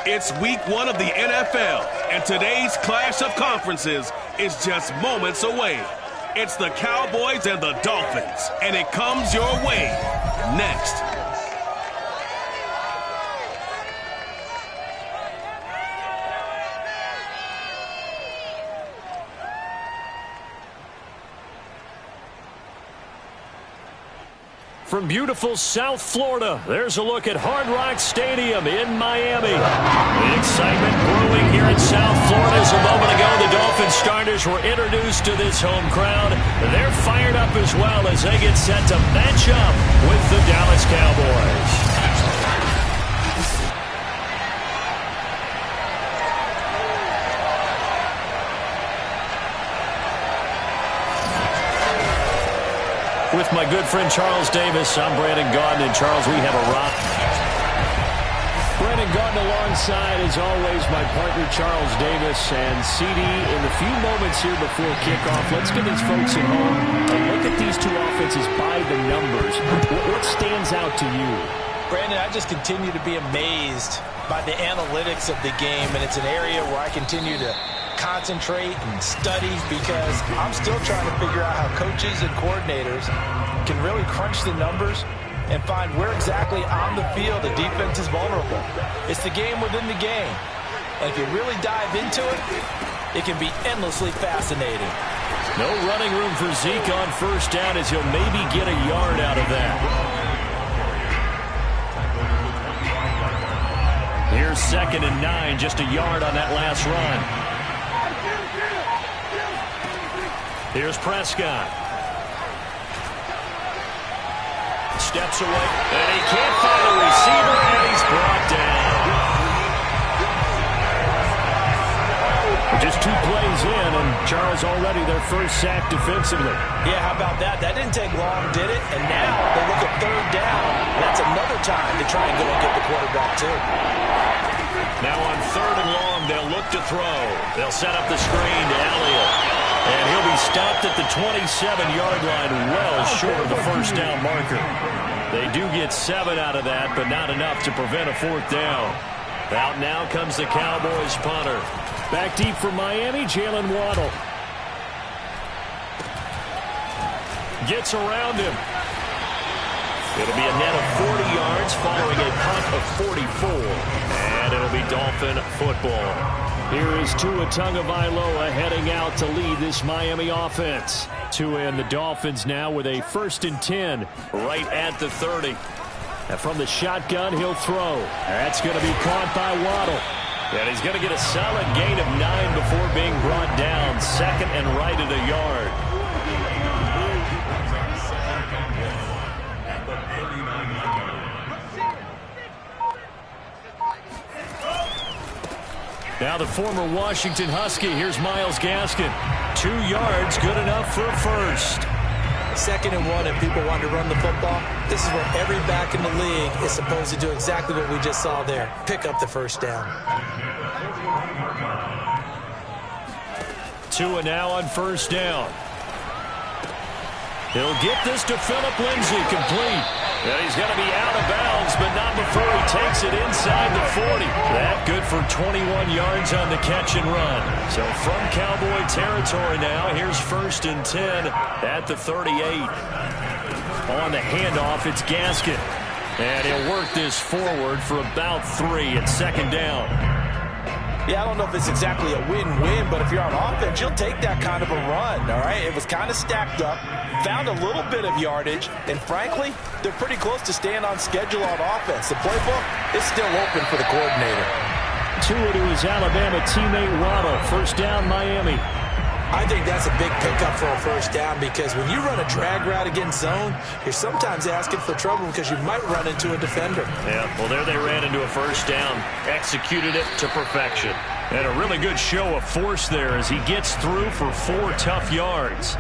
It's week 1 of the NFL, and today's clash of conferences is just moments away. It's the Cowboys and the Dolphins, and it comes your way next. From beautiful South Florida, there's a look at Hard Rock Stadium in Miami. The excitement brewing here in South Florida. As a moment ago, the Dolphins starters were introduced to this home crowd. They're fired up as well as they get set to match up with the Dallas Cowboys. With my good friend Charles Davis, I'm Brandon Gaudin. And Charles, we have a rock. Brandon Gaudin alongside, as always, my partner Charles Davis. And CD, in the few moments here before kickoff, let's give these folks at home a look at these two offenses by the numbers. What stands out to you? Brandon, I just continue to be amazed by the analytics of the game, and it's an area where I continue to concentrate and study because I'm still trying to figure out how coaches and coordinators can really crunch the numbers and find where exactly on the field the defense is vulnerable. It's the game within the game. And if you really dive into it, it can be endlessly fascinating. No running room for Zeke on first down as he'll maybe get a yard out of that. Here's 2nd and 9, just a yard on that last run. Here's Prescott. Steps away, and he can't find a receiver, and he's brought down. Just 2 plays in, and Charles already their first sack defensively. Yeah, how about that? That didn't take long, did it? And now they look at 3rd down. That's another time to try and go and get the quarterback, too. Now on 3rd and long, they'll look to throw. They'll set up the screen to Elliott. And he'll be stopped at the 27-yard line, well short of the first down marker. They do get 7 out of that, but not enough to prevent a 4th down. Out now comes the Cowboys punter. Back deep for Miami, Jalen Waddle. Gets around him. It'll be a net of 40 yards following a punt of 44. And it'll be Dolphin football. Here is Tua Tagovailoa heading out to lead this Miami offense. Tua and the Dolphins now with a 1st and 10 right at the 30. And from the shotgun, he'll throw. That's going to be caught by Waddle. And he's going to get a solid gain of 9 before being brought down. 2nd and right at a yard. Now the former Washington Husky. Here's Myles Gaskin. 2 yards, good enough for a first. 2nd and 1, and people want to run the football. This is where every back in the league is supposed to do exactly what we just saw there. Pick up the first down. Tua now on first down. He'll get this to Phillip Lindsay, complete. And he's going to be out of bounds, but not before he takes it inside the 40. That good for 21 yards on the catch and run. So from Cowboy territory now, here's 1st and 10 at the 38. On the handoff, it's Gaskin. And he'll work this forward for about 3 at 2nd down. Yeah, I don't know if it's exactly a win-win, but if you're on offense, you'll take that kind of a run, all right? It was kind of stacked up, found a little bit of yardage, and frankly, they're pretty close to staying on schedule on offense. The playbook is still open for the coordinator. Tua to his Alabama teammate Waddle. First down, Miami. I think that's a big pickup for a first down because when you run a drag route against zone, you're sometimes asking for trouble because you might run into a defender. Yeah, well, there they ran into a first down, executed it to perfection. And a really good show of force there as he gets through for 4 tough yards.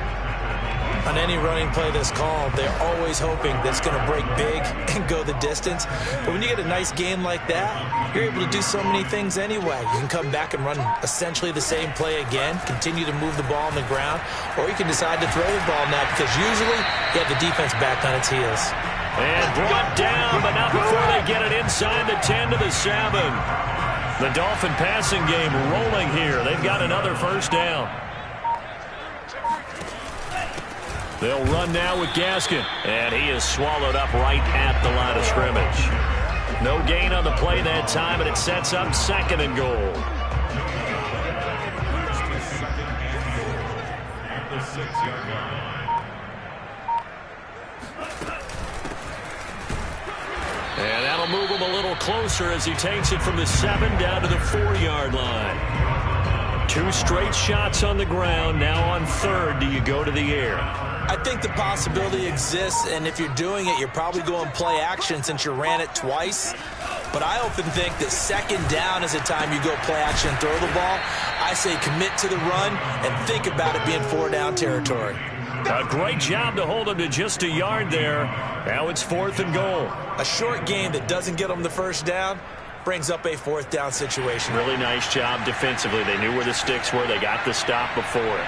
On any running play that's called, they're always hoping that it's going to break big and go the distance. But when you get a nice game like that, you're able to do so many things anyway. You can come back and run essentially the same play again, continue to move the ball on the ground, or you can decide to throw the ball now because usually you have the defense back on its heels. And brought down, but not before they get it inside the 10 to the 7. The Dolphin passing game rolling here. They've got another first down. They'll run now with Gaskin. And he is swallowed up right at the line of scrimmage. No gain on the play that time, and it sets up 2nd and goal. And that'll move him a little closer as he takes it from the 7 down to the 4-yard line. 2 straight shots on the ground. Now on 3rd, do you go to the air? I think the possibility exists, and if you're doing it, you're probably going play action since you ran it twice. But I often think that 2nd down is the time you go play action and throw the ball. I say commit to the run and think about it being 4-down territory. A great job to hold him to just a yard there. Now it's 4th and goal. A short game that doesn't get them the first down brings up a 4th down situation. Really nice job defensively. They knew where the sticks were. They got the stop before it.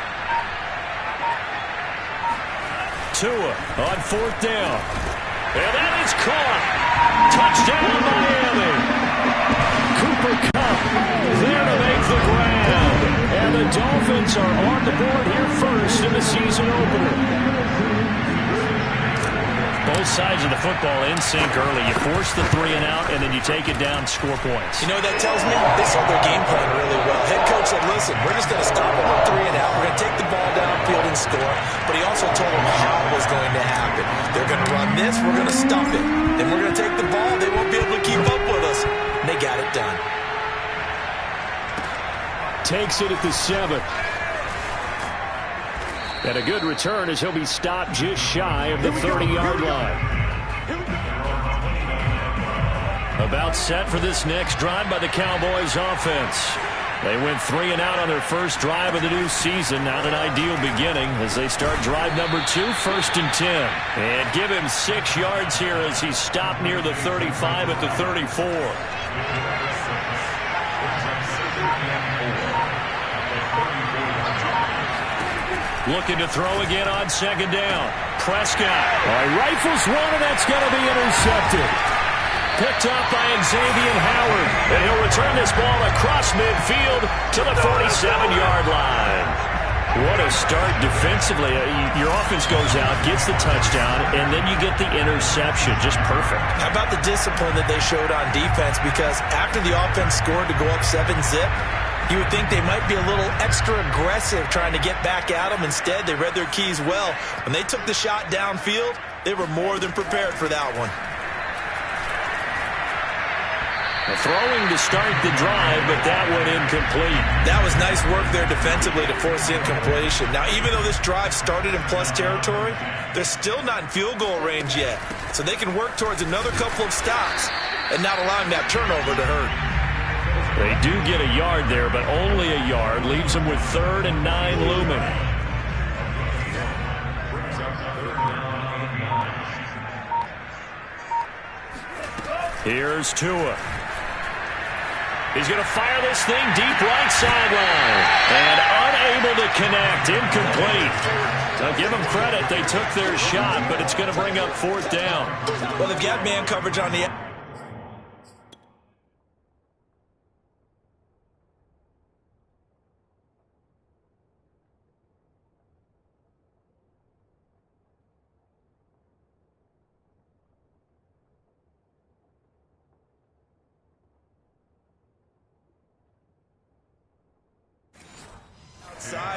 Tua on 4th down. And that is caught. Touchdown, Miami. Cooper Kupp there to make the grab. And the Dolphins are on the board here first in the season opener. Both sides of the football in sync early. You force the 3 and out, and then you take it down, score points. You know what that tells me? They saw their game plan really well. Head coach said, listen, we're just going to stop them on 3 and out. We're going to take the ball downfield and score. But he also told them how it was going to happen. They're going to run this. We're going to stuff it. Then we're going to take the ball. They won't be able to keep up with us. And they got it done. Takes it at the 7. And a good return as he'll be stopped just shy of the 30-yard line. About set for this next drive by the Cowboys offense. They went 3 and out on their first drive of the new season. Not an ideal beginning as they start drive number 2, 1st and 10. And give him 6 yards here as he's stopped near the 35 at the 34. Looking to throw again on 2nd down. Prescott. Rifles one, and that's going to be intercepted. Picked up by Xavier Howard. And he'll return this ball across midfield to the 47-yard line. What a start defensively. Your offense goes out, gets the touchdown, and then you get the interception. Just perfect. How about the discipline that they showed on defense? Because after the offense scored to go up 7-zip, you would think they might be a little extra aggressive trying to get back at them. Instead, they read their keys well. When they took the shot downfield, they were more than prepared for that one. Throwing to start the drive, but that one incomplete. That was nice work there defensively to force the incompletion. Now, even though this drive started in plus territory, they're still not in field goal range yet. So they can work towards another couple of stops and not allowing that turnover to hurt. They do get a yard there, but only a yard. Leaves them with 3rd and 9 looming. Here's Tua. He's going to fire this thing deep right sideline. And unable to connect. Incomplete. Now give them credit. They took their shot, but it's going to bring up 4th down. Well, they've got man coverage on the...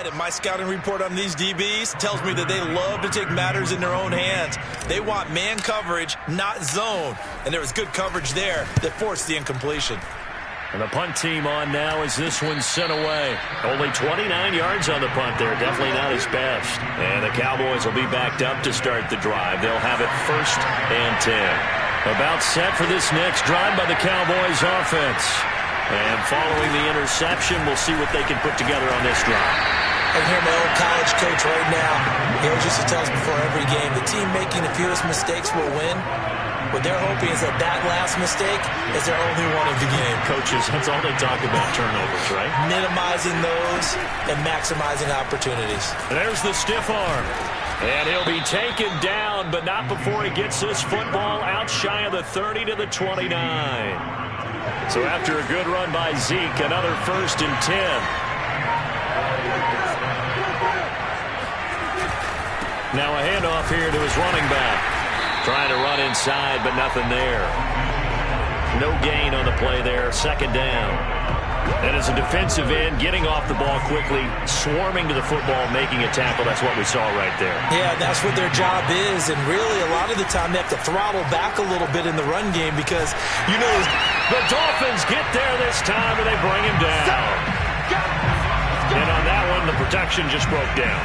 And my scouting report on these DBs tells me that they love to take matters in their own hands. They want man coverage, not zone. And there was good coverage there that forced the incompletion. And the punt team on now as this one's sent away. Only 29 yards on the punt there. Definitely not his best. And the Cowboys will be backed up to start the drive. They'll have it 1st and 10. About set for this next drive by the Cowboys offense. And following the interception, we'll see what they can put together on this drive. I can hear my old college coach right now. He always used to tell us before every game, the team making the fewest mistakes will win. What they're hoping is that last mistake is their only one of the game. Coaches, that's all they talk about, turnovers, right? Minimizing those and maximizing opportunities. There's the stiff arm. And he'll be taken down, but not before he gets this football out shy of the 30 to the 29. So after a good run by Zeke, another 1st and 10. Now a handoff here to his running back. Trying to run inside, but nothing there. No gain on the play there. 2nd down. And as a defensive end, getting off the ball quickly, swarming to the football, making a tackle. That's what we saw right there. Yeah, that's what their job is. And really, a lot of the time, they have to throttle back a little bit in the run game because, you know, the Dolphins get there this time, and they bring him down. And on that one, the protection just broke down.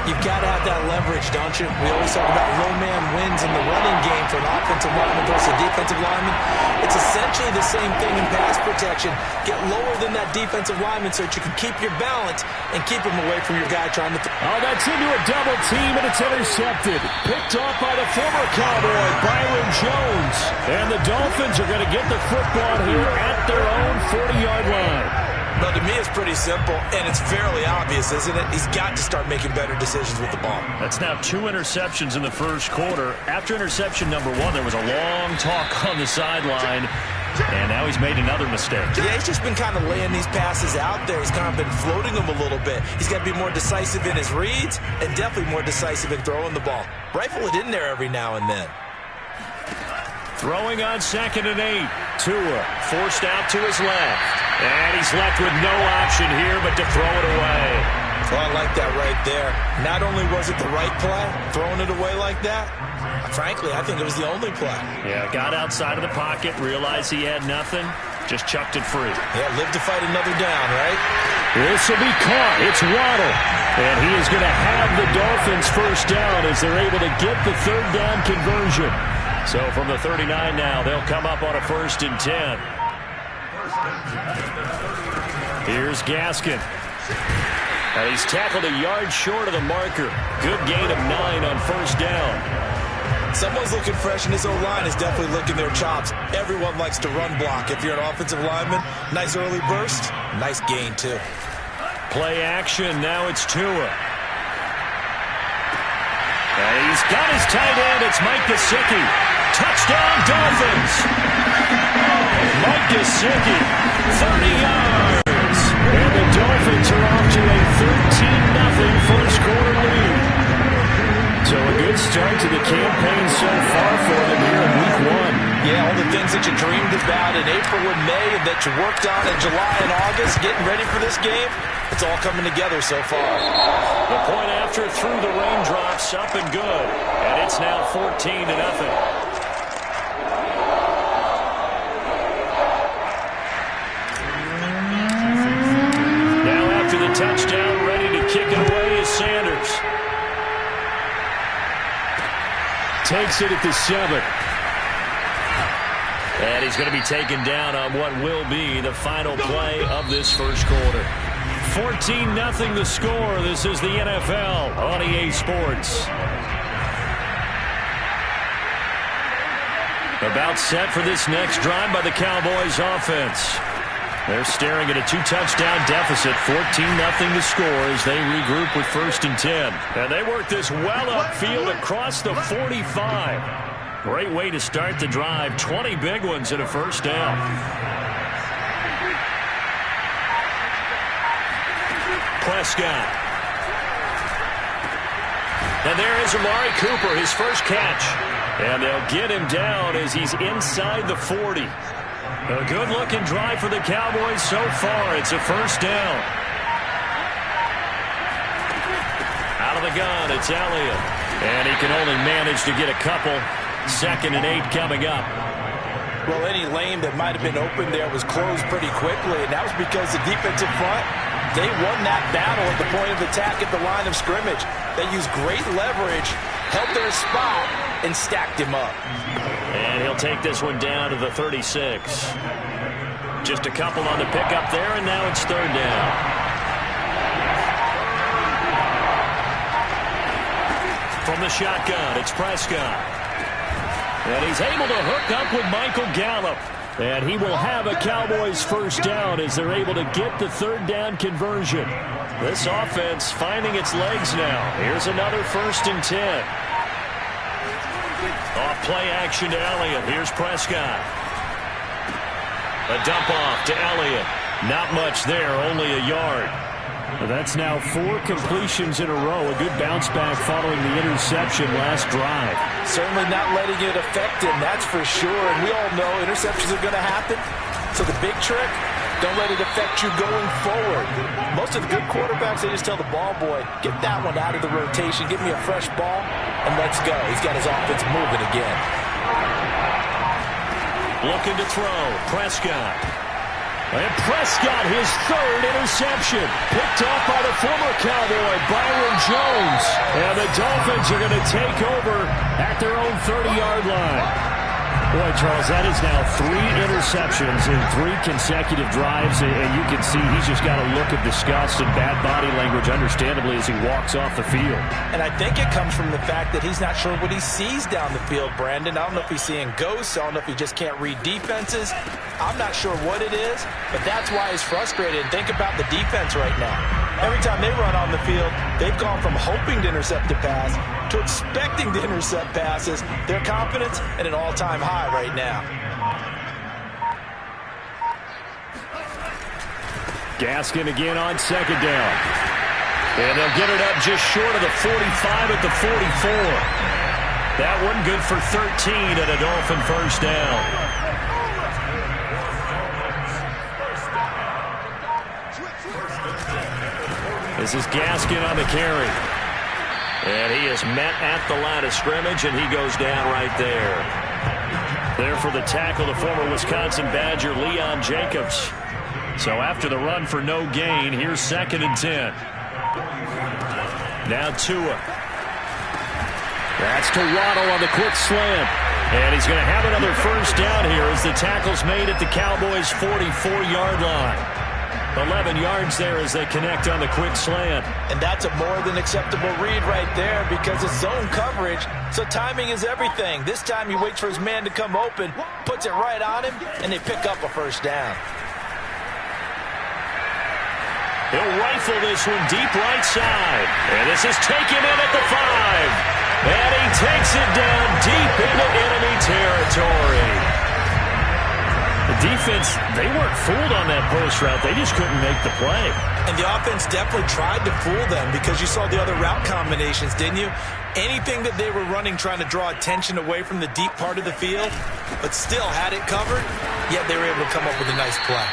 You've got to have that leverage, don't you? We always talk about low man wins in the running game for an offensive lineman versus a defensive lineman. It's essentially the same thing in pass protection. Get lower than that defensive lineman so that you can keep your balance and keep him away from your guy trying to... Oh, that's into a double team, and it's intercepted. Picked off by the former Cowboy, Byron Jones. And the Dolphins are going to get the football here at their own 40-yard line. Well, to me, it's pretty simple, and it's fairly obvious, isn't it? He's got to start making better decisions with the ball. That's now 2 interceptions in the first quarter. After interception number 1, there was a long talk on the sideline, and now he's made another mistake. Yeah, he's just been kind of laying these passes out there. He's kind of been floating them a little bit. He's got to be more decisive in his reads and definitely more decisive in throwing the ball. Rifle it in there every now and then. Throwing on 2nd and 8. Tua forced out to his left. And he's left with no option here but to throw it away. Well, I like that right there. Not only was it the right play, throwing it away like that, frankly, I think it was the only play. Yeah, got outside of the pocket, realized he had nothing, just chucked it free. Yeah, live to fight another down, right? This will be caught. It's Waddle. And he is going to have the Dolphins 1st down as they're able to get the 3rd down conversion. So from the 39 now, they'll come up on a 1st and 10. Here's Gaskin. And he's tackled a yard short of the marker. Good gain of 9 on 1st down. Someone's looking fresh, and his O-line is definitely licking their chops. Everyone likes to run block. If you're an offensive lineman, nice early burst, nice gain, too. Play action. Now it's Tua. And he's got his tight end. It's Mike Gesicki. Touchdown, Dolphins. Mike Gesicki, 30 yards. And the Dolphins are off to a 13-0 first quarter lead. So a good start to the campaign so far for them here in week 1. Yeah, all the things that you dreamed about in April and May and that you worked on in July and August, getting ready for this game, it's all coming together so far. The point after through the raindrops, up and good. And it's now 14-0. Touchdown, ready to kick it away is Sanders. Takes it at the 7. And he's going to be taken down on what will be the final play of this first quarter. 14-0 the score. This is the NFL on EA Sports. About set for this next drive by the Cowboys offense. They're staring at a 2-touchdown deficit, 14-0 to score as they regroup with 1st and 10. And they work this well upfield across the 45. Great way to start the drive. 20 big ones and a 1st down. Prescott. And there is Amari Cooper, his first catch. And they'll get him down as he's inside the 40. A good-looking drive for the Cowboys so far. It's a 1st down. Out of the gun, it's Elliott. And he can only manage to get a couple. 2nd and 8 coming up. Well, any lane that might have been open there was closed pretty quickly, and that was because the defensive front, they won that battle at the point of attack at the line of scrimmage. They used great leverage, held their spot, and stacked him up. And he'll take this one down to the 36. Just a couple on the pickup there, and now it's 3rd down. From the shotgun, it's Prescott. And he's able to hook up with Michael Gallup. And he will have a Cowboys 1st down as they're able to get the 3rd down conversion. This offense finding its legs now. Here's another 1st and 10. Off play action to Elliott. Here's Prescott. A dump off to Elliott. Not much there, only a yard. Well, that's now 4 completions in a row. A good bounce back following the interception last drive. Certainly not letting it affect him, that's for sure. And we all know interceptions are going to happen. So the big trick, don't let it affect you going forward. Most of the good quarterbacks, they just tell the ball boy, get that one out of the rotation, give me a fresh ball, and let's go. He's got his offense moving again. Looking to throw, Prescott. And Prescott, his 3rd interception. Picked off by the former Cowboy, Byron Jones. And the Dolphins are going to take over at their own 30-yard line. Boy, Charles, that is now 3 interceptions in 3 consecutive drives, and you can see he's just got a look of disgust and bad body language, understandably, as he walks off the field. And I think it comes from the fact that he's not sure what he sees down the field, Brandon. I don't know if he's seeing ghosts. I don't know if he just can't read defenses. I'm not sure what it is, but that's why he's frustrated. Think about the defense right now. Every time they run on the field, they've gone from hoping to intercept a pass to expecting to intercept passes. Their confidence at an all-time high right now. Gaskin again on 2nd down. And they'll get it up just short of the 45 at the 44. That one good for 13 at a Dolphin 1st down. This is Gaskin on the carry. And he is met at the line of scrimmage, and he goes down right there. There for the tackle, the former Wisconsin Badger, Leon Jacobs. So after the run for no gain, here's 2nd and 10. Now Tua. That's to Waddle on the quick slant. And he's going to have another 1st down here as the tackle's made at the Cowboys' 44-yard line. 11 yards there as they connect on the quick slant. And that's a more than acceptable read right there because it's zone coverage, so timing is everything. This time he waits for his man to come open, puts it right on him, and they pick up a 1st down. He'll rifle this one deep right side. And this is taken in at the 5. And he takes it down deep into enemy territory. The defense, they weren't fooled on that post route. They just couldn't make the play. And the offense definitely tried to fool them because you saw the other route combinations, didn't you? Anything that they were running trying to draw attention away from the deep part of the field, but still had it covered, yet they were able to come up with a nice play.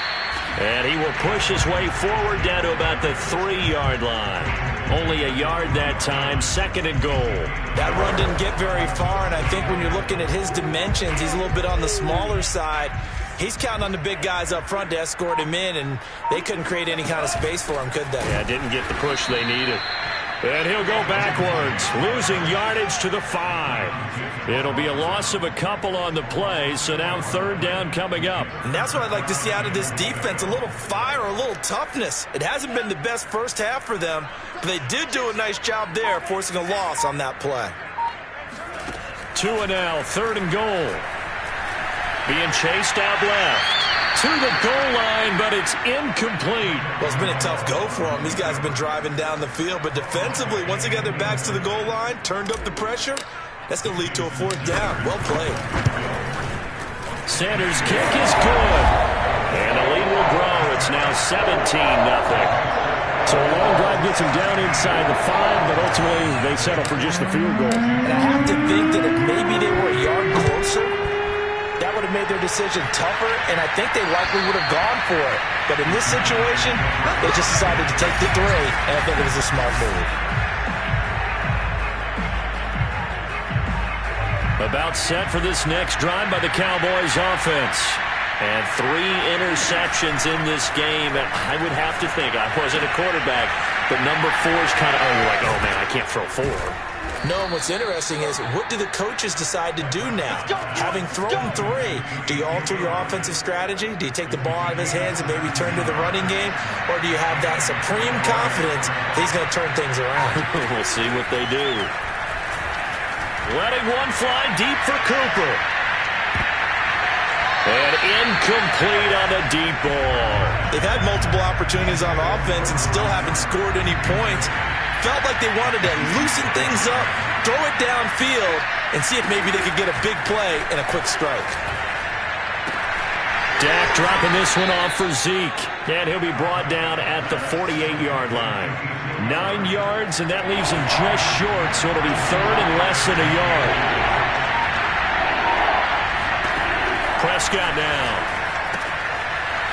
And he will push his way forward down to about the 3-yard line. Only a yard that time, 2nd and goal. That run didn't get very far, and I think when you're looking at his dimensions, he's a little bit on the smaller side. He's counting on the big guys up front to escort him in, and they couldn't create any kind of space for him, could they? Yeah, didn't get the push they needed. And he'll go backwards, losing yardage to the 5. It'll be a loss of a couple on the play, so now 3rd down coming up. And that's what I'd like to see out of this defense, a little fire, a little toughness. It hasn't been the best first half for them, but they did do a nice job there, forcing a loss on that play. Tua now, 3rd and goal. Being chased out left. To the goal line, but it's incomplete. Well, it's been a tough go for them. These guys have been driving down the field, but defensively, once they got their backs to the goal line, turned up the pressure, that's going to lead to a 4th down. Well played. Sanders' kick is good. And the lead will grow. It's now 17-0. So a long drive gets them down inside the 5, but ultimately they settle for just the field goal. And I have to think that if maybe they were a yard closer, that would have made their decision tougher, and I think they likely would have gone for it. But in this situation, they just decided to take the 3, and I think it was a smart move. About set for this next drive by the Cowboys offense. And 3 interceptions in this game. And I would have to think, I wasn't a quarterback, but number 4 is kind of, like, oh, man, I can't throw 4. No, and what's interesting is, what do the coaches decide to do now? Having thrown 3, do you alter your offensive strategy? Do you take the ball out of his hands and maybe turn to the running game? Or do you have that supreme confidence that he's going to turn things around? We'll see what they do. Letting one fly deep for Cooper. And incomplete on the deep ball. They've had multiple opportunities on offense and still haven't scored any points. Felt like they wanted to loosen things up, throw it downfield, and see if maybe they could get a big play and a quick strike. Dak dropping this one off for Zeke. And he'll be brought down at the 48-yard line. 9 yards, and that leaves him just short, so it'll be third and less than a yard. Prescott now.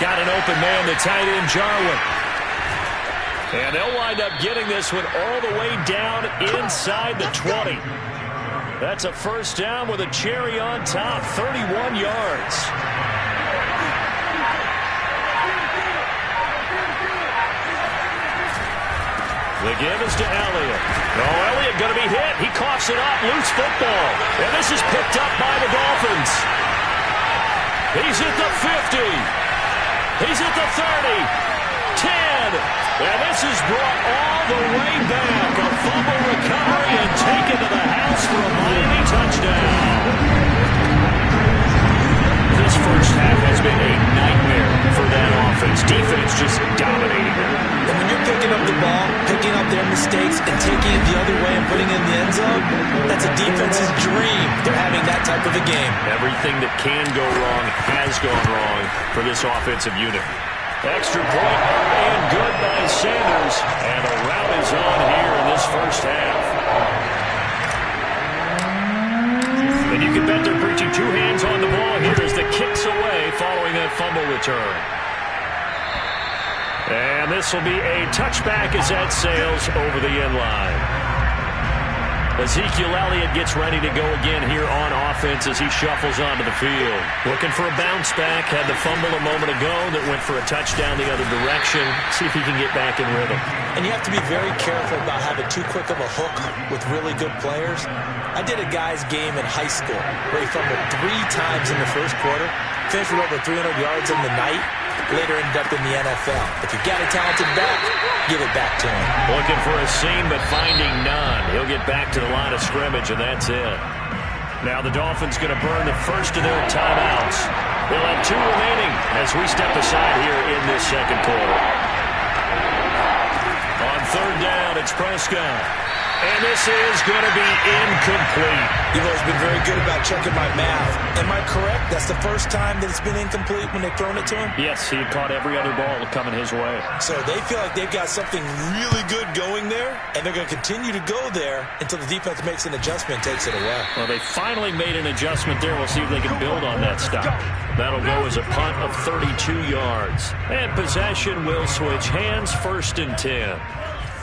Got an open man, the tight end, Jarwin. And they'll wind up getting this one all the way down inside the 20. That's a first down with a cherry on top, 31 yards. The give is to Elliott. Oh, Elliott going to be hit. He coughs it up. Loose football. And this is picked up by the Dolphins. He's at the 50. He's at the 30. 10. And this is brought all the way back. A fumble recovery and taken to the house for a Miami touchdown. This first half has been a nightmare for that offense. Defense just dominating them. And when you're picking up the ball, picking up their mistakes, and taking it the other way and putting it in the end zone, that's a defense's dream. They're having that type of a game. Everything that can go wrong has gone wrong for this offensive unit. Extra point up and good by Sanders. And a rout is on here in this first half. And you can bet they're preaching two hands on the ball here as the kick's away following that fumble return. And this will be a touchback as that sails over the end line. Ezekiel Elliott gets ready to go again here on offense as he shuffles onto the field. Looking for a bounce back. Had the fumble a moment ago that went for a touchdown the other direction. See if he can get back in rhythm. And you have to be very careful about having too quick of a hook with really good players. I did a guy's game in high school where he fumbled 3 times in the first quarter, finished with over 300 yards in the night, later ended up in the NFL. If you've got a talented back, give it back to him. Looking for a seam, but finding none. He'll get back to the line of scrimmage, and that's it. Now the Dolphins going to burn the first of their timeouts. They'll have 2 remaining as we step aside here in this second quarter. On third down, it's Prescott. And this is going to be incomplete. You've always been very good about checking my math. Am I correct? That's the first time that it's been incomplete when they've thrown it to him? Yes, he caught every other ball coming his way. So they feel like they've got something really good going there, and they're going to continue to go there until the defense makes an adjustment and takes it away. Well, they finally made an adjustment there. We'll see if they can build on that stop. That'll go as a punt of 32 yards. And possession will switch hands, 1st and 10.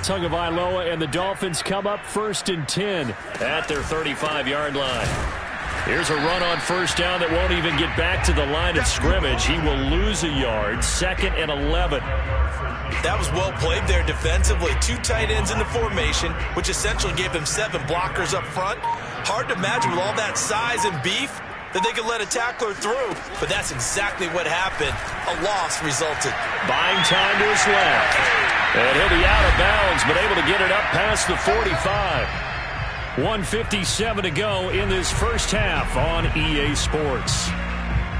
Tagovailoa and the Dolphins come up 1st and 10 at their 35-yard line. Here's a run on first down that won't even get back to the line of scrimmage. He will lose a yard, 2nd and 11. That was well played there defensively. 2 tight ends in the formation, which essentially gave them 7 blockers up front. Hard to imagine with all that size and beef that they could let a tackler through, but that's exactly what happened. A loss resulted. Buying time to his left. And he'll be out of bounds, but able to get it up past the 45. 1:57 to go in this first half on EA Sports.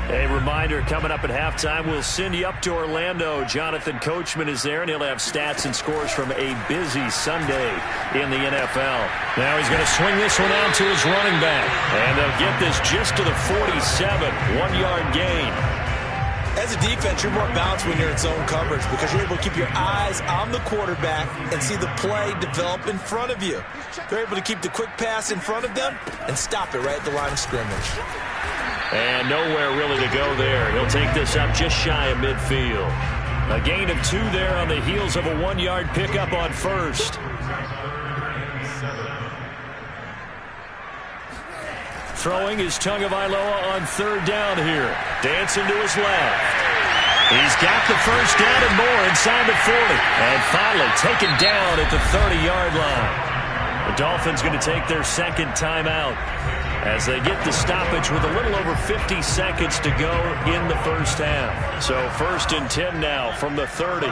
A reminder, coming up at halftime, we'll send you up to Orlando. Jonathan Coachman is there, and he'll have stats and scores from a busy Sunday in the NFL. Now he's going to swing this one out to his running back. And they'll get this just to the 47, 1-yard gain. As a defense, you're more balanced when you're in zone coverage because you're able to keep your eyes on the quarterback and see the play develop in front of you. They're able to keep the quick pass in front of them and stop it right at the line of scrimmage. And nowhere really to go there. He'll take this up just shy of midfield. A gain of 2 there on the heels of a 1-yard pickup on first. Throwing is Tagovailoa on third down here. Dancing to his left. He's got the first down and more inside the 40. And finally taken down at the 30-yard line. The Dolphins going to take their second timeout as they get the stoppage with a little over 50 seconds to go in the first half. So 1st and 10 now from the 30.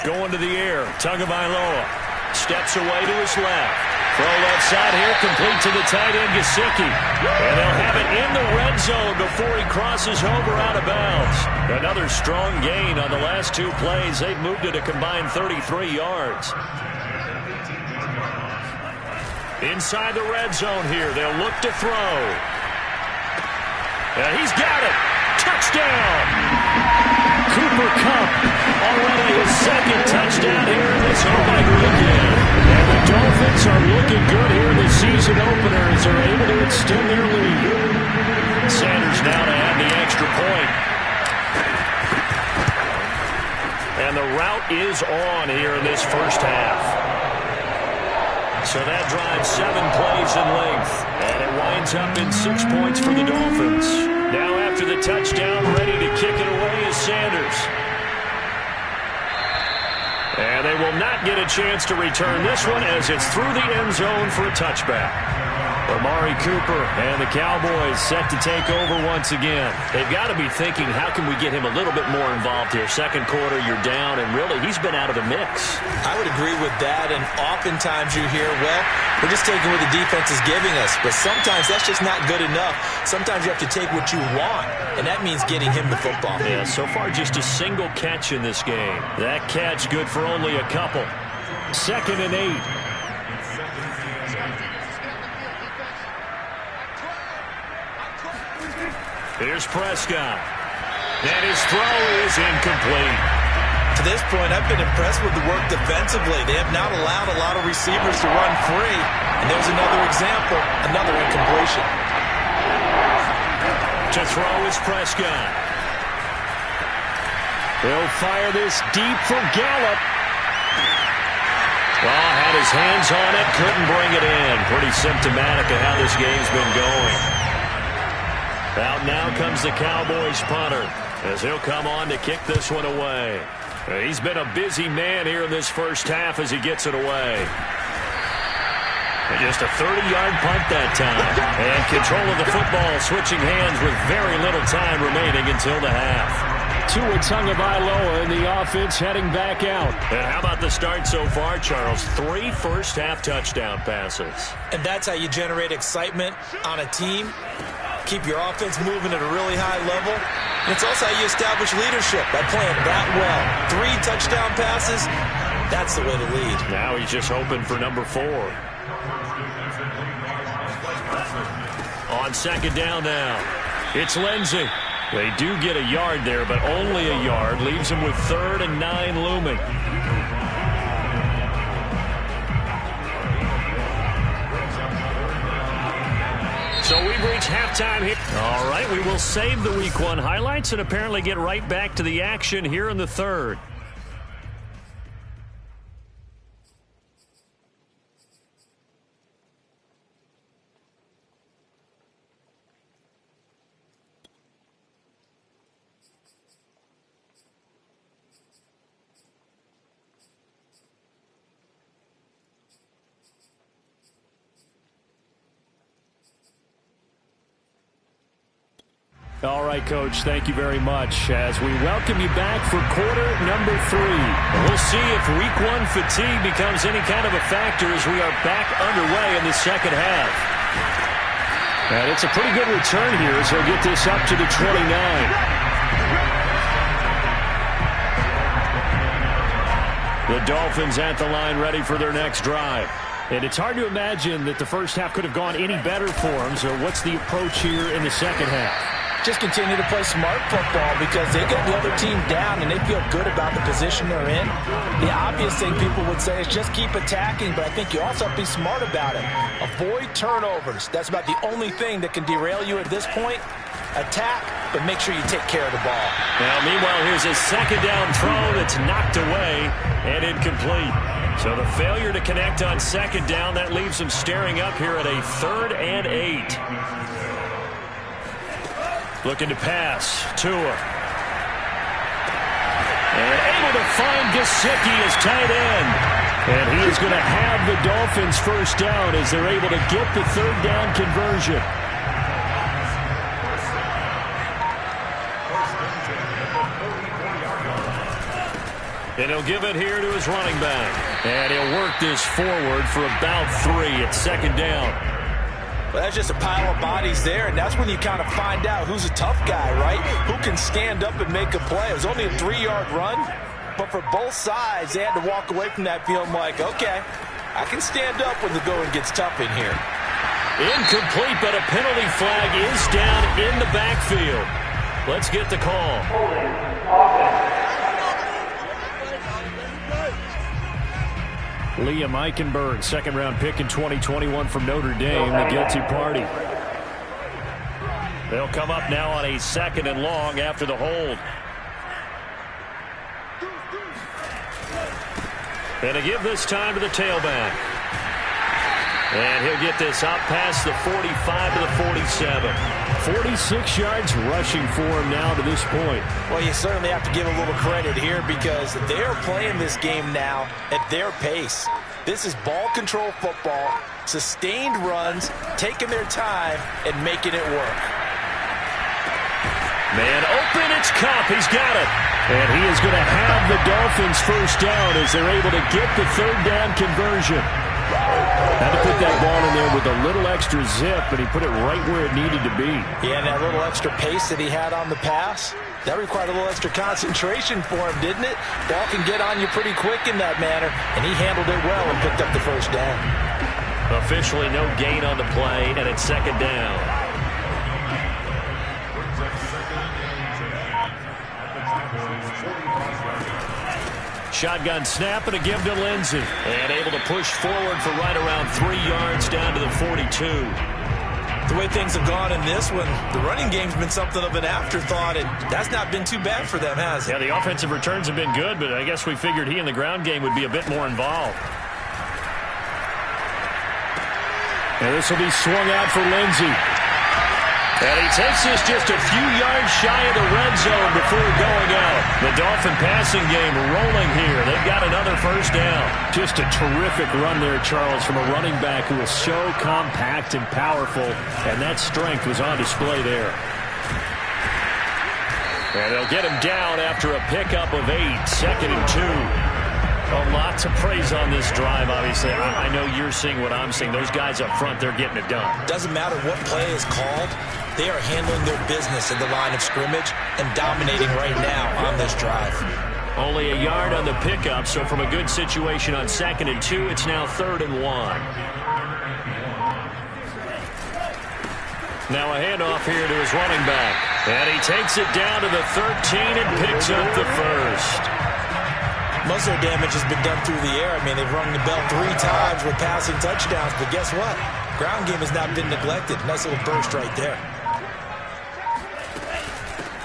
Going to the air, Tagovailoa. Steps away to his left. Throw left side here, complete to the tight end, Gesicki. And they'll have it in the red zone before he crosses over out of bounds. Another strong gain on the last 2 plays. They've moved it a combined 33 yards. Inside the red zone here, they'll look to throw. And he's got it. Touchdown. Cooper Kupp already his second touchdown here in this opening weekend. And the Dolphins are looking good here in the season opener as they're able to extend their lead. Sanders now to add the extra point. And the route is on here in this first half. So that drives 7 plays in length. And it winds up in 6 points for the Dolphins. Now after the touchdown, ready to kick it away is Sanders. And they will not get a chance to return this one as it's through the end zone for a touchback. Amari Cooper and the Cowboys set to take over once again. They've got to be thinking, how can we get him a little bit more involved here? Second quarter, you're down, and really, he's been out of the mix. I would agree with that, and oftentimes you hear, well, we're just taking what the defense is giving us, but sometimes that's just not good enough. Sometimes you have to take what you want, and that means getting him the football. Yeah, so far just a single catch in this game. That catch good for only a couple. 2nd and 8. Here's Prescott. And his throw is incomplete. To this point, I've been impressed with the work defensively. They have not allowed a lot of receivers to run free. And there's another example, another incompletion. To throw is Prescott. He'll fire this deep for Gallup. Well, had his hands on it, couldn't bring it in. Pretty symptomatic of how this game's been going. Out now comes the Cowboys punter as he'll come on to kick this one away. He's been a busy man here in this first half as he gets it away. And just a 30-yard punt that time. And control of the football switching hands with very little time remaining until the half. Tua Tagovailoa in the offense heading back out. And how about the start so far, Charles? 3 first-half touchdown passes. And that's how you generate excitement on a team. Keep your offense moving at a really high level. And it's also how you establish leadership by playing that well. 3 touchdown passes, that's the way to lead. Now he's just hoping for number 4. On 2nd down now, it's Lindsey. They do get a yard there, but only a yard. Leaves him with 3rd and 9 looming. So we've reached halftime here. All right, we will save the Week 1 highlights and apparently get right back to the action here in the 3rd. All right, Coach, thank you very much as we welcome you back for quarter number 3. We'll see if Week 1 fatigue becomes any kind of a factor as we are back underway in the second half. And it's a pretty good return here as he'll get this up to the 29. The Dolphins at the line ready for their next drive. And it's hard to imagine that the first half could have gone any better for them. So what's the approach here in the second half? Just continue to play smart football because they get the other team down and they feel good about the position they're in. The obvious thing people would say is just keep attacking, but I think you also have to be smart about it. Avoid turnovers. That's about the only thing that can derail you at this point. Attack, but make sure you take care of the ball. Now, meanwhile, here's a 2nd down throw that's knocked away and incomplete. So the failure to connect on 2nd down, that leaves him staring up here at a 3rd and 8. Looking to pass. Tua. And able to find Gesicki as tight end. And he is going to have the Dolphins first down as they're able to get the 3rd down conversion. And he'll give it here to his running back. And he'll work this forward for about 3 at 2nd down. Well, that's just a pile of bodies there, and that's when you kind of find out who's a tough guy, right? Who can stand up and make a play. It was only a 3-yard run, but for both sides, they had to walk away from that feeling like, okay, I can stand up when the going gets tough in here. Incomplete, but a penalty flag is down in the backfield. Let's get the call. Liam Eichenberg, second-round pick in 2021 from Notre Dame, the guilty party. They'll come up now on a 2nd and long after the hold. And to give this time to the tailback. And he'll get this out past the 45 to the 47. 46 yards rushing for him now to this point. Well, you certainly have to give a little credit here because they're playing this game now at their pace. This is ball control football, sustained runs, taking their time, and making it work. Man open, it's Cup. He's got it. And he is going to have the Dolphins first down as they're able to get the 3rd down conversion. Had to put that ball in there with a little extra zip, and he put it right where it needed to be. Yeah, and that little extra pace that he had on the pass, that required a little extra concentration for him, didn't it? Ball can get on you pretty quick in that manner, and he handled it well and picked up the first down. Officially no gain on the play, and it's 2nd down. Shotgun snap and a give to Lindsey. And able to push forward for right around 3 yards down to the 42. The way things have gone in this one, the running game's been something of an afterthought, and that's not been too bad for them, has it? Yeah, the offensive returns have been good, but I guess we figured he in the ground game would be a bit more involved. And this will be swung out for Lindsey. And he takes this just a few yards shy of the red zone before going out. The Dolphin passing game rolling here. They've got another first down. Just a terrific run there, Charles, from a running back who is so compact and powerful, and that strength was on display there. And they'll get him down after a pickup of 8, 2nd and 2. Well, lots of praise on this drive, obviously. I know you're seeing what I'm seeing. Those guys up front, they're getting it done. Doesn't matter what play is called. They are handling their business in the line of scrimmage and dominating right now on this drive. Only a yard on the pickup, so from a good situation on 2nd and 2, it's now 3rd and 1. Now a handoff here to his running back. And he takes it down to the 13 and picks up the first. Most of their damage has been done through the air. I mean, they've rung the bell 3 times with passing touchdowns, but guess what? Ground game has not been neglected. Nice little burst right there.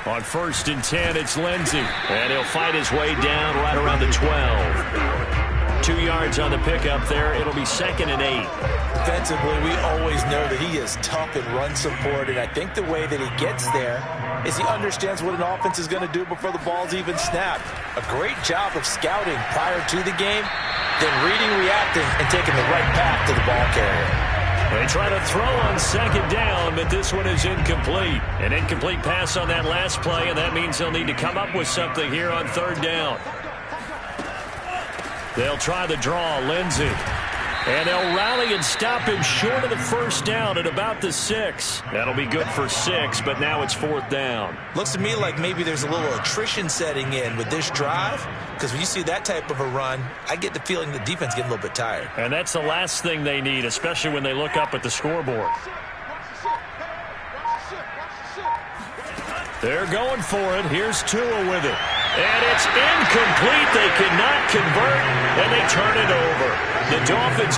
On 1st and 10, it's Lindsey. And he'll fight his way down right around the 12. 2 yards on the pickup there. It'll be 2nd and 8. Defensively, we always know that he is tough in run support, and I think the way that he gets there is he understands what an offense is going to do before the ball's even snapped. A great job of scouting prior to the game, then reading, reacting, and taking the right path to the ball carrier. They try to throw on 2nd down, but this one is incomplete. An incomplete pass on that last play, and that means they'll need to come up with something here on 3rd down. They'll try the draw, Lindsey. And they'll rally and stop him short of the first down at about the 6. That'll be good for 6, but now it's 4th down. Looks to me like maybe there's a little attrition setting in with this drive, because when you see that type of a run, I get the feeling the defense getting a little bit tired. And that's the last thing they need, especially when they look up at the scoreboard. They're going for it. Here's Tua with it. And it's incomplete. They cannot convert, and they turn it over. The Dolphins.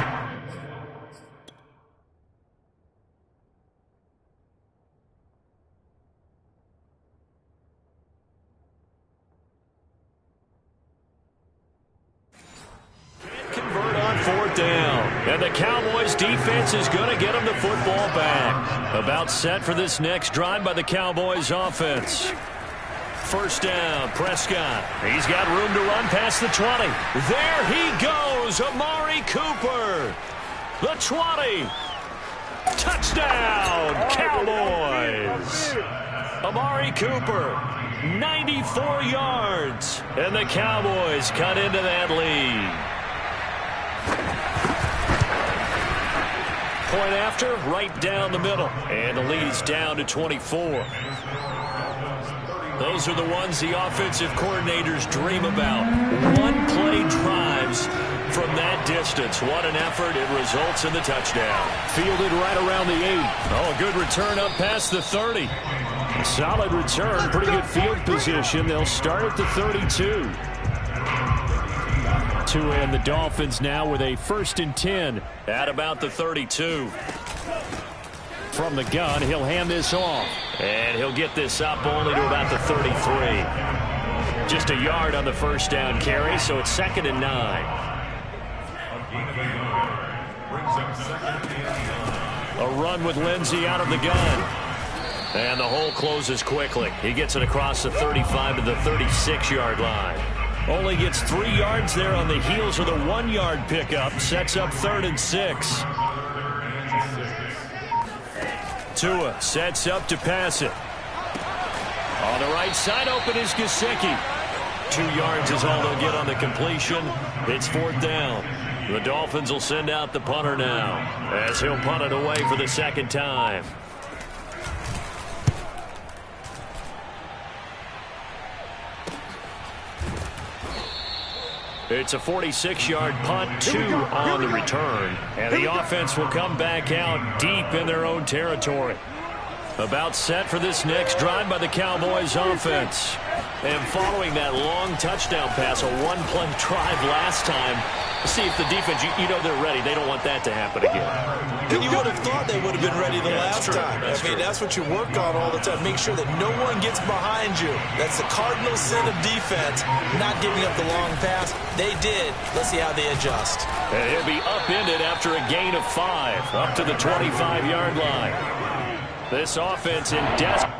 Can't convert on 4th down. And the Cowboys defense is going to get them the football back. About set for this next drive by the Cowboys offense. 1st down, Prescott. He's got room to run past the 20. There he goes, Amari Cooper. The 20. Touchdown, Cowboys. Amari Cooper, 94 yards. And the Cowboys cut into that lead. Point after, right down the middle. And the lead's down to 24. Those are the ones the offensive coordinators dream about. One-play drives from that distance. What an effort. It results in the touchdown. Fielded right around the 8. Oh, a good return up past the 30. Solid return, pretty good field position. They'll start at the 32. And the Dolphins now with a 1st and 10 at about the 32. From the gun, he'll hand this off. And he'll get this up only to about the 33. Just a yard on the first down carry, so it's 2nd and 9. A run with Lindsey out of the gun. And the hole closes quickly. He gets it across the 35 to the 36-yard line. Only gets 3 yards there on the heels of the 1-yard pickup. Sets up 3rd and 6. Tua sets up to pass it. On the right side, open is Gesicki. 2 yards is all they'll get on the completion. It's 4th down. The Dolphins will send out the punter now, as he'll punt it away for the 2nd time. It's a 46-yard punt, 2 on the return. And the offense will come back out deep in their own territory. About set for this next drive by the Cowboys offense. And following that long touchdown pass, a one-play drive last time, see if the defense, you know they're ready. They don't want that to happen again. And you would have thought they would have been ready the last time. That's what you work on all the time. Make sure that no one gets behind you. That's the cardinal sin of defense, not giving up the long pass. They did. Let's see how they adjust. And he'll be upended after a gain of 5, up to the 25-yard line. This offense in desperate.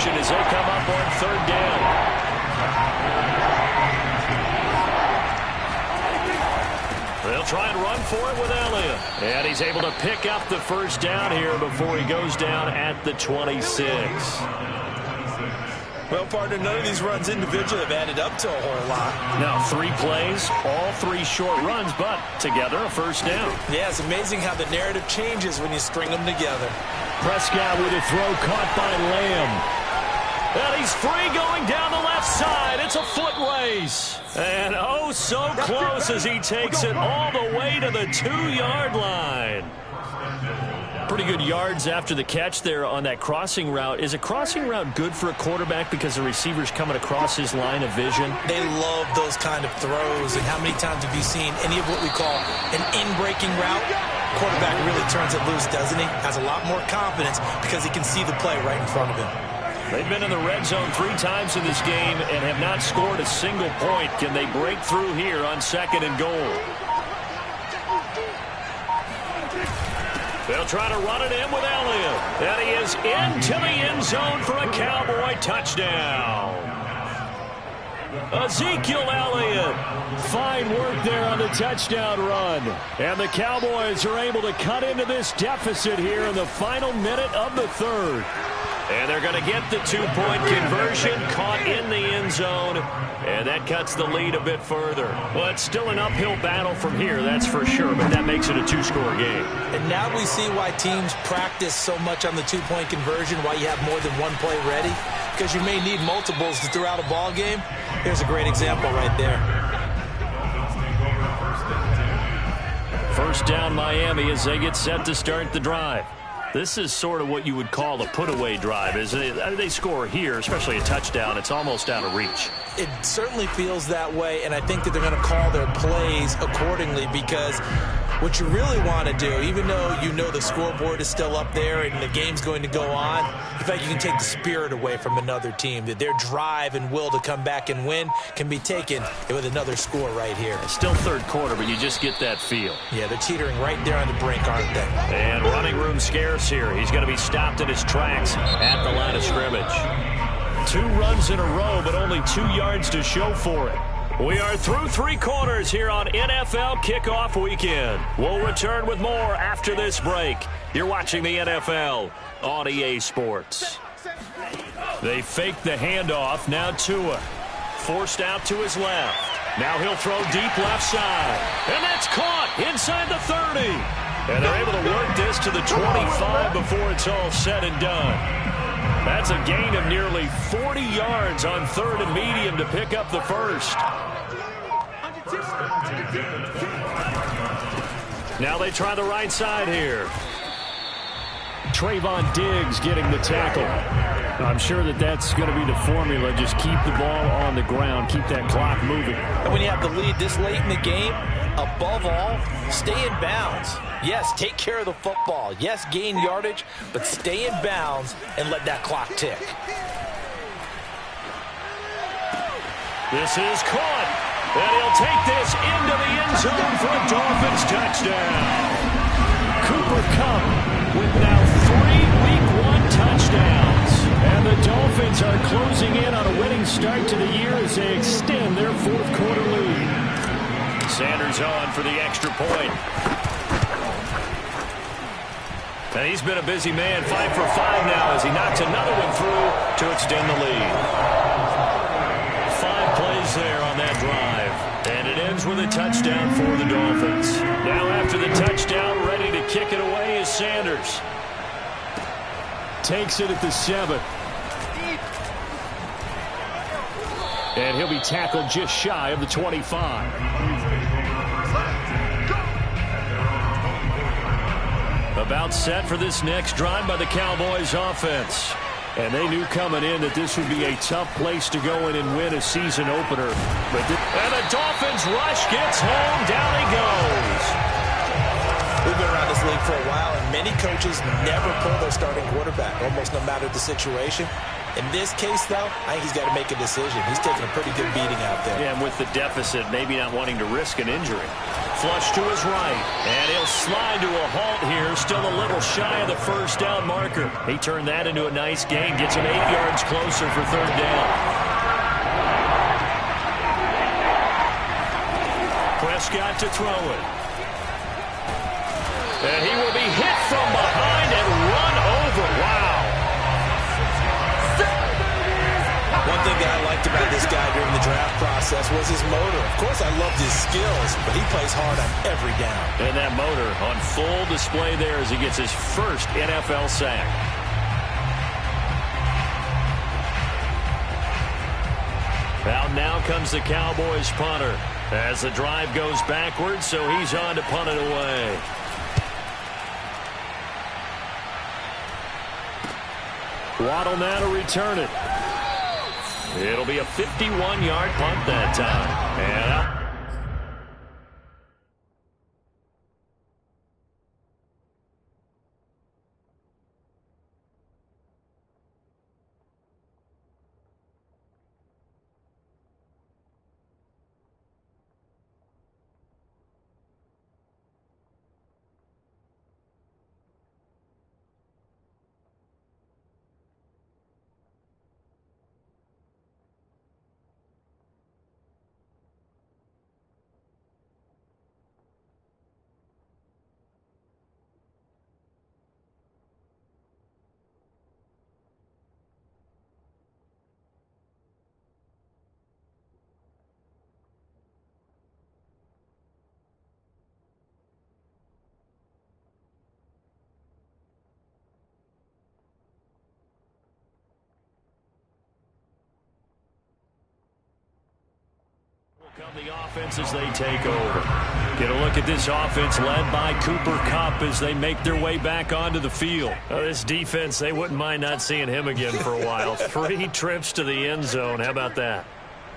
conversion as they come up on third down. They'll try and run for it with Elliott. And he's able to pick up the first down here before he goes down at the 26. Well, partner, none of these runs individually have added up to a whole lot. Now, 3 plays, all 3 short runs, but together a first down. Yeah, it's amazing how the narrative changes when you string them together. Prescott with a throw caught by Lamb. And he's free going down the left side. It's a foot race. And oh, so close as he takes it all the way to the 2-yard line. Pretty good yards after the catch there on that crossing route. Is a crossing route good for a quarterback because the receiver's coming across his line of vision? They love those kind of throws. And how many times have you seen any of what we call an in-breaking route? Quarterback really turns it loose, doesn't he? Has a lot more confidence because he can see the play right in front of him. They've been in the red zone 3 times in this game and have not scored a single point. Can they break through here on 2nd and goal? They'll try to run it in with Elliott. And he is into the end zone for a Cowboy touchdown. Ezekiel Elliott. Fine work there on the touchdown run. And the Cowboys are able to cut into this deficit here in the final minute of the 3rd. And they're going to get the 2-point conversion, caught in the end zone, and that cuts the lead a bit further. Well, it's still an uphill battle from here, that's for sure, but that makes it a 2-score game. And now we see why teams practice so much on the 2-point conversion, why you have more than one play ready, because you may need multiples throughout a ball game. Here's a great example right there. First down, Miami, as they get set to start the drive. This is sort of what you would call a put-away drive. As they score here, especially a touchdown, it's almost out of reach. It certainly feels that way, and I think that they're going to call their plays accordingly because what you really want to do, even though you know the scoreboard is still up there and the game's going to go on, in fact, you can take the spirit away from another team, that their drive and will to come back and win can be taken with another score right here. It's still 3rd quarter, but you just get that feel. Yeah, they're teetering right there on the brink, aren't they? And running room scarce here. He's going to be stopped in his tracks at the line of scrimmage. 2 runs in a row, but only 2 yards to show for it. We are through 3 quarters here on NFL Kickoff Weekend. We'll return with more after this break. You're watching the NFL on EA Sports. They fake the handoff. Now Tua forced out to his left. Now he'll throw deep left side. And that's caught inside the 30. And they're able to work this to the 25 before it's all said and done. That's a gain of nearly 40 yards on 3rd and medium to pick up the first. Now they try the right side here. Trayvon Diggs getting the tackle. I'm sure that that's going to be the formula. Just keep the ball on the ground. Keep that clock moving. And when you have the lead this late in the game, above all, stay in bounds. Yes, take care of the football. Yes, gain yardage, but stay in bounds and let that clock tick. This is caught. And he'll take this into the end zone for a Dolphins touchdown. Cooper Kupp with now 3 Week 1 touchdowns. And the Dolphins are closing in on a winning start to the year as they extend their 4th quarter lead. Sanders on for the extra point. And he's been a busy man, 5 for 5 now as he knocks another one through to extend the lead. 5 plays there on that drive. And it ends with a touchdown for the Dolphins. Now after the touchdown, ready to kick it away is Sanders. Takes it at the 7. And he'll be tackled just shy of the 25. About set for this next drive by the Cowboys offense. And they knew coming in that this would be a tough place to go in and win a season opener. And the Dolphins rush gets home. Down he goes. We've been around this league for a while, and many coaches never pull their starting quarterback, almost no matter the situation. In this case, though, I think he's got to make a decision. He's taking a pretty good beating out there. Yeah, and with the deficit, maybe not wanting to risk an injury. Flush to his right, and he'll slide to a halt here, still a little shy of the first down marker. He turned that into a nice gain, gets him 8 yards closer for third down. Prescott to throw it. And he will be hit from behind and run over. Wow. One thing that I liked about this guy during the draft process was his motor. Of course, I loved his skills, but he plays hard on every down. And that motor on full display there as he gets his first NFL sack. Out now comes the Cowboys punter as the drive goes backwards, so he's on to punt it away. Waddle now to return it. It'll be a 51-yard punt that time. And out. Come the offense as they take over. Get a look at this offense led by Cooper Kupp as they make their way back onto the field. This defense, they wouldn't mind not seeing him again for a while. 3 trips to the end zone. How about that?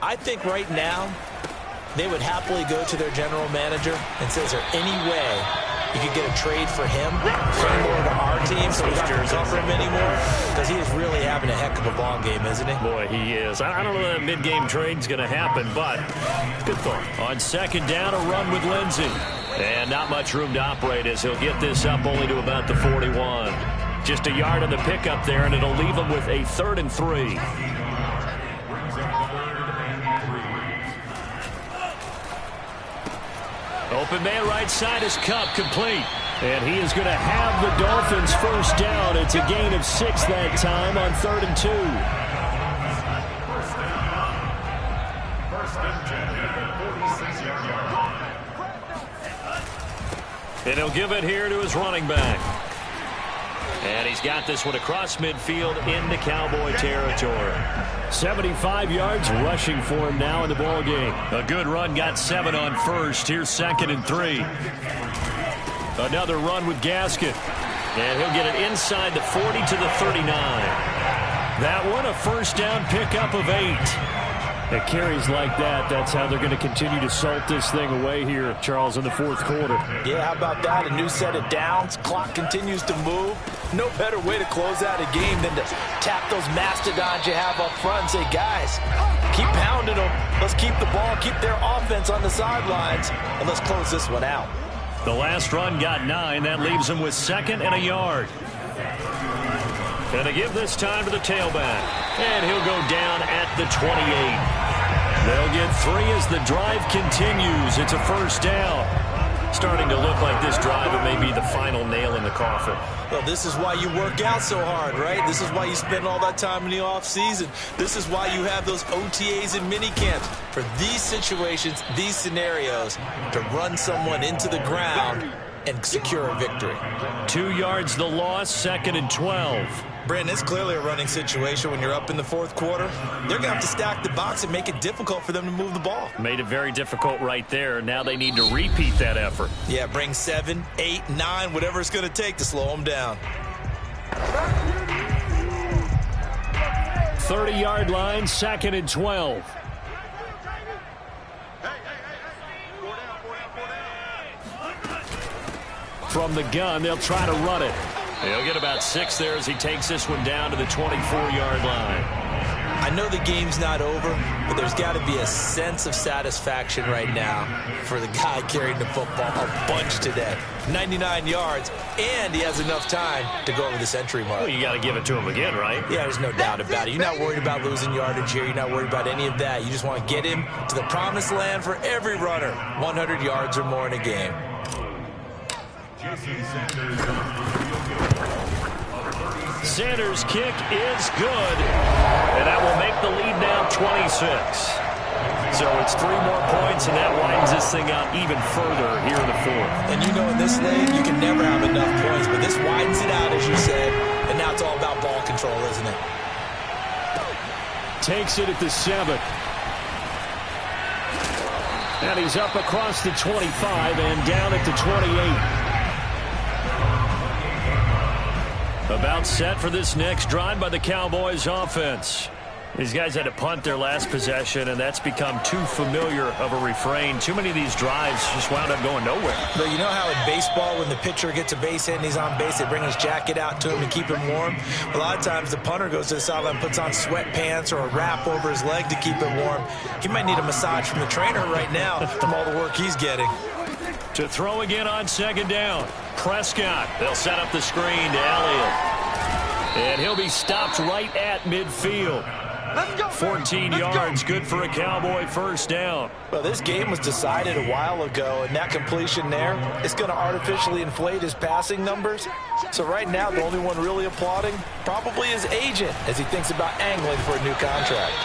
I think right now they would happily go to their general manager and say, is there any way you could get a trade for him, send him over to our team so we don't have to cover him anymore? Because he is really having a heck of a ball game, isn't he? Boy, he is. I don't know that mid-game trade's going to happen, but good thought. On second down, a run with Lindsey. And not much room to operate as he'll get this up only to about the 41. Just a yard on the pickup there, and it'll leave him with a 3rd and 3. Open man right side is Kupp, complete. And he is going to have the Dolphins first down. It's a gain of 6 that time on 3rd and 2. And he'll give it here to his running back. And he's got this one across midfield into Cowboy territory. 75 yards rushing for him now in the ball game. A good run, got 7 on first. Here's 2nd and 3. Another run with Gaskin. And he'll get it inside the 40 to the 39. That one, a first down pickup of 8. At carries like that, that's how they're going to continue to salt this thing away here, Charles, in the 4th quarter. Yeah, how about that? A new set of downs. Clock continues to move. No better way to close out a game than to tap those mastodons you have up front and say, guys, keep pounding them. Let's keep the ball, keep their offense on the sidelines, and let's close this one out. The last run got 9. That leaves him with 2nd and a yard. Gonna give this time to the tailback. And he'll go down at the 28. They'll get 3 as the drive continues. It's a first down. Starting to look like this drive, it may be the final nail in the coffin. Well, this is why you work out so hard, right? This is why you spend all that time in the offseason. This is why you have those OTAs and minicamps. For these situations, these scenarios, to run someone into the ground and secure a victory. 2 yards the loss, 2nd and 12. Brandon, it's clearly a running situation when you're up in the 4th quarter. They're going to have to stack the box and make it difficult for them to move the ball. Made it very difficult right there. Now they need to repeat that effort. Yeah, bring 7, 8, 9, whatever it's going to take to slow them down. 30-yard line, 2nd and 12. From the gun, they'll try to run it. He'll get about 6 there as he takes this one down to the 24-yard line. I know the game's not over, but there's got to be a sense of satisfaction right now for the guy carrying the football a bunch today. 99 yards, and he has enough time to go over the century mark. Well, you got to give it to him again, right? Yeah, there's no doubt about it. You're not worried about losing yardage here. You're not worried about any of that. You just want to get him to the promised land for every runner. 100 yards or more in a game. Sanders' kick is good, and that will make the lead now 26. So it's 3 more points, and that widens this thing out even further here in the 4th. And you know in this league, you can never have enough points, but this widens it out, as you said, and now it's all about ball control, isn't it? Takes it at the 7. And he's up across the 25 and down at the 28. About set for this next drive by the Cowboys offense. These guys had to punt their last possession, and that's become too familiar of a refrain. Too many of these drives just wound up going nowhere. But you know how in baseball, when the pitcher gets a base hit and he's on base, they bring his jacket out to him to keep him warm? A lot of times the punter goes to the sideline, puts on sweatpants or a wrap over his leg to keep him warm. He might need a massage from the trainer right now from all the work he's getting. To throw again on 2nd down. Prescott. They'll set up the screen to Elliott. And he'll be stopped right at midfield. 14 yards, good for a Cowboy 1st down. Well, this game was decided a while ago, and that completion there is going to artificially inflate his passing numbers. So right now, the only one really applauding probably his agent as he thinks about angling for a new contract.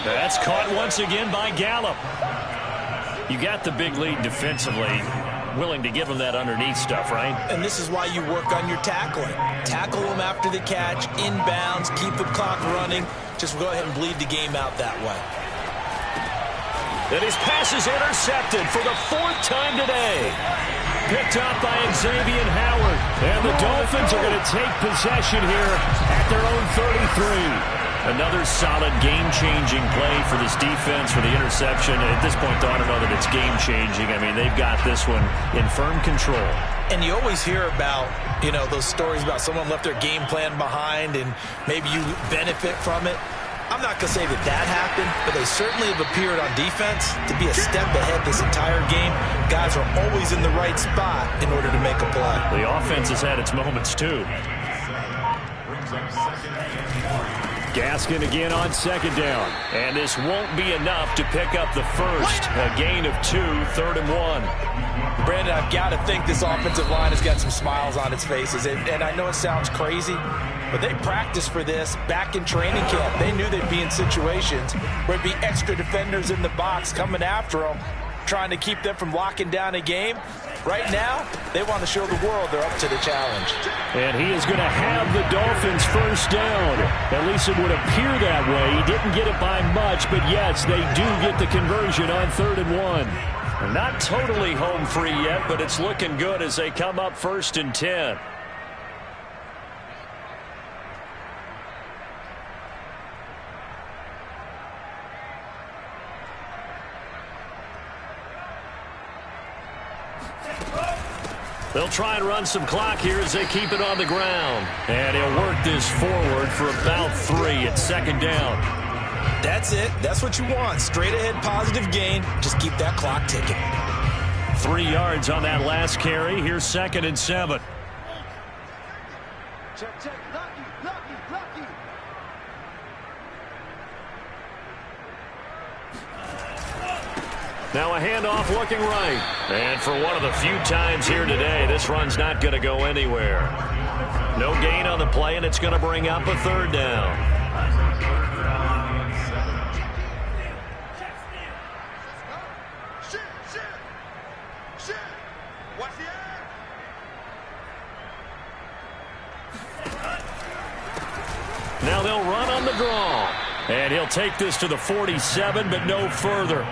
That's caught once again by Gallup. You got the big lead defensively. Willing to give him that underneath stuff, right? And this is why you work on your tackling. Tackle him after the catch, inbounds, keep the clock running. Just go ahead and bleed the game out that way. And his pass is intercepted for the 4th time today. Picked up by Xavier Howard. And the Dolphins are going to take possession here at their own 33. Another solid game-changing play for this defense for the interception. At this point, though, I don't know that it's game-changing. I mean, they've got this one in firm control. And you always hear about, you know, those stories about someone left their game plan behind and maybe you benefit from it. I'm not going to say that that happened, but they certainly have appeared on defense to be a step ahead this entire game. Guys are always in the right spot in order to make a play. The offense has had its moments, too. Gaskin again on 2nd down. And this won't be enough to pick up the first. A gain of 2, 3rd and 1. Brandon, I've got to think this offensive line has got some smiles on its faces. And I know it sounds crazy, but they practiced for this back in training camp. They knew they'd be in situations where there'd be extra defenders in the box coming after them, trying to keep them from locking down a game. Right now, they want to show the world they're up to the challenge. And he is going to have the Dolphins 1st down. At least it would appear that way. He didn't get it by much, but yes, they do get the conversion on 3rd and 1. Not totally home free yet, but it's looking good as they come up 1st and 10. They'll try and run some clock here as they keep it on the ground. And he'll work this forward for about 3 at 2nd down. That's it. That's what you want. Straight ahead positive gain. Just keep that clock ticking. 3 yards on that last carry. Here's 2nd and 7. Check, check. Lucky. Now a handoff looking right. And for one of the few times here today, this run's not going to go anywhere. No gain on the play, and it's going to bring up a 3rd down. Now they'll run on the draw. And he'll take this to the 47, but no further,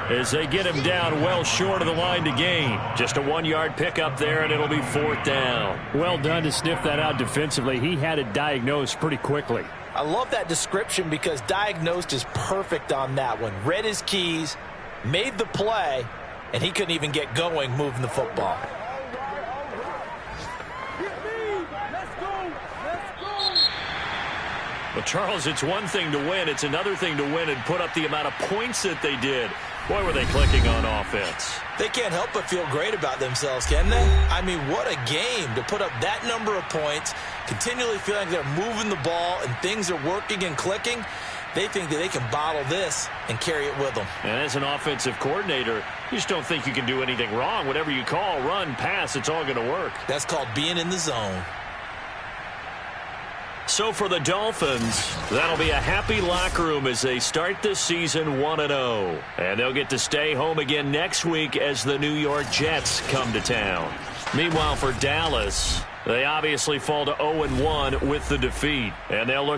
as they get him down well short of the line to gain. Just a 1-yard pickup there, and it'll be 4th down. Well done to sniff that out defensively. He had it diagnosed pretty quickly. I love that description because diagnosed is perfect on that one. Read his keys, made the play, and he couldn't even get going moving the football. Let's go. Well, Charles, it's one thing to win. It's another thing to win and put up the amount of points that they did. Boy, were they clicking on offense. They can't help but feel great about themselves, can they? I mean, what a game to put up that number of points, continually feeling like they're moving the ball and things are working and clicking. They think that they can bottle this and carry it with them. And as an offensive coordinator, you just don't think you can do anything wrong. Whatever you call, run, pass, it's all going to work. That's called being in the zone. So for the Dolphins, that'll be a happy locker room as they start this season 1-0. And they'll get to stay home again next week as the New York Jets come to town. Meanwhile, for Dallas, they obviously fall to 0-1 with the defeat. And they'll look to